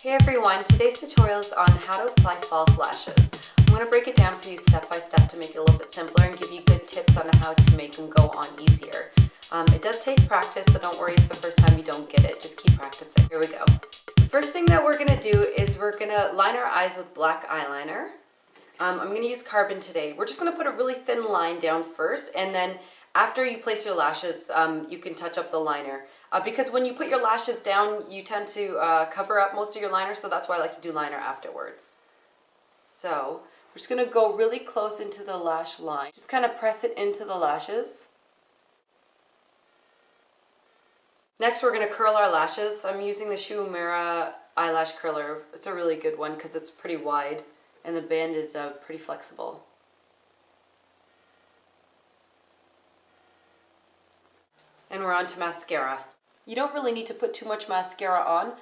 Hey everyone, today's tutorial is on how to apply false lashes. I'm going to break it down for you step by step to make it a little bit simpler and give you good tips on how to make them go on easier. It does take practice, so don't worry if the first time you don't get it, just keep practicing. Here we go. The first thing that we're going to do is we're going to line our eyes with black eyeliner. I'm going to use Carbon today. We're just going to put a really thin line down first, and then after you place your lashes, you can touch up the liner. Because when you put your lashes down, you tend to cover up most of your liner, so that's why I like to do liner afterwards. So we're just going to go really close into the lash line. Just kind of press it into the lashes. Next, we're going to curl our lashes. I'm using the Shu Uemura eyelash curler. It's a really good one because it's pretty wide and the band is pretty flexible. And we're on to mascara. You don't really need to put too much mascara on.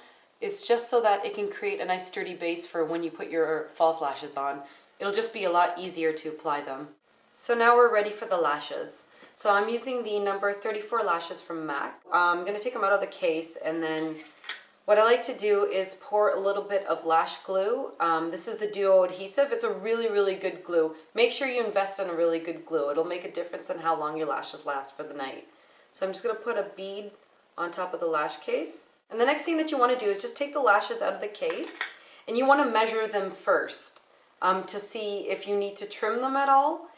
It's just so that it can create a nice sturdy base for when you put your false lashes on. It'll just be a lot easier to apply them. So now we're ready for the lashes. So I'm using the number 34 lashes from MAC. I'm going to take them out of the case, and then what I like to do is pour a little bit of lash glue. This is the Duo adhesive. It's a really good glue. Make sure you invest in a really good glue. It'll make a difference in how long your lashes last for the night. So I'm just going to put a bead on top of the lash case. And the next thing that you want to do is just take the lashes out of the case, and you want to measure them first to see if you need to trim them at all,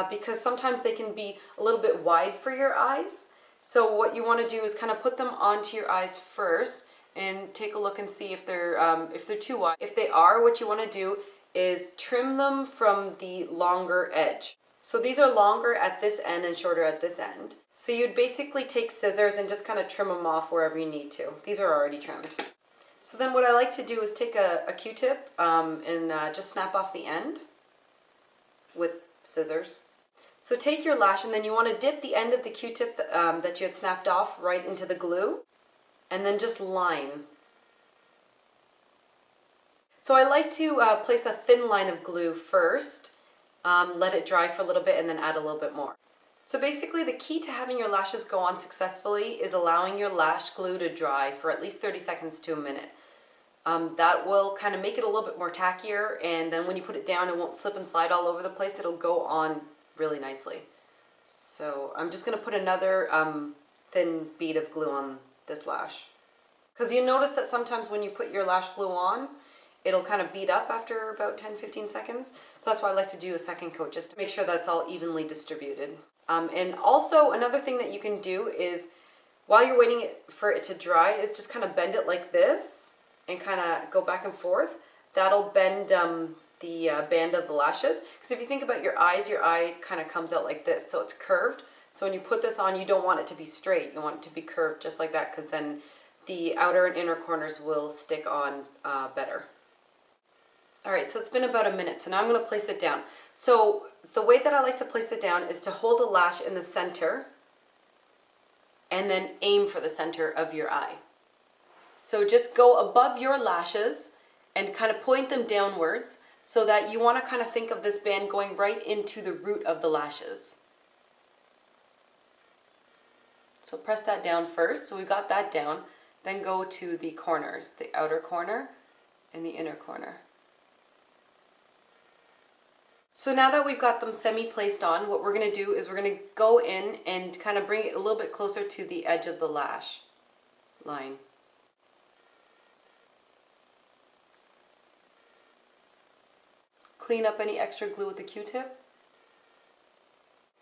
because sometimes they can be a little bit wide for your eyes. So what you want to do is kind of put them onto your eyes first and take a look and see if they're too wide. If they are, what you want to do is trim them from the longer edge. So these are longer at this end and shorter at this end. So you'd basically take scissors and just kind of trim them off wherever you need to. These are already trimmed. So then what I like to do is take a Q-tip and just snap off the end with scissors. So take your lash, and then you want to dip the end of the Q-tip that you had snapped off right into the glue, and then just line. So I like to place a thin line of glue first, let it dry for a little bit, and then add a little bit more. So basically the key to having your lashes go on successfully is allowing your lash glue to dry for at least 30 seconds to a minute. That will kind of make it a little bit more tackier, and then when you put it down, it won't slip and slide all over the place. It'll go on really nicely. So I'm just going to put another thin bead of glue on this lash. Because you notice that sometimes when you put your lash glue on, it'll kind of bead up after about 10-15 seconds. So that's why I like to do a second coat, just to make sure that's all evenly distributed. And also another thing that you can do is, while you're waiting for it to dry, is just kind of bend it like this and kind of go back and forth. That'll bend the band of the lashes. Because if you think about your eyes, your eye kind of comes out like this, so it's curved. So when you put this on, you don't want it to be straight. You want it to be curved just like that, because then the outer and inner corners will stick on better. Alright, so it's been about a minute, so now I'm going to place it down. So the way that I like to place it down is to hold the lash in the center and then aim for the center of your eye. So just go above your lashes and kind of point them downwards, so that you want to kind of think of this band going right into the root of the lashes. So press that down first. So we got that down. Then go to the corners, the outer corner and the inner corner. So now that we've got them semi-placed on, what we're going to do is we're going to go in and kind of bring it a little bit closer to the edge of the lash line. Clean up any extra glue with the Q-tip.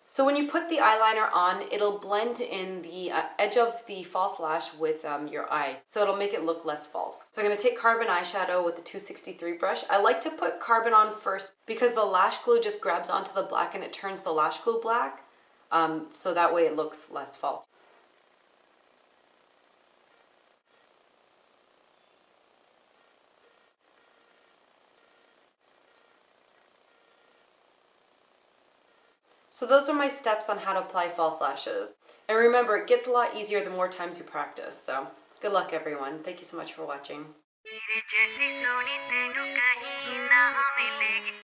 So when you put the eyeliner on, it'll blend in the edge of the false lash with your eye. So it'll make it look less false. So I'm going to take Carbon eyeshadow with the 263 brush. I like to put Carbon on first because the lash glue just grabs onto the black and it turns the lash glue black. So that way it looks less false. So those are my steps on how to apply false lashes. And remember, it gets a lot easier the more times you practice. So good luck everyone. Thank you so much for watching.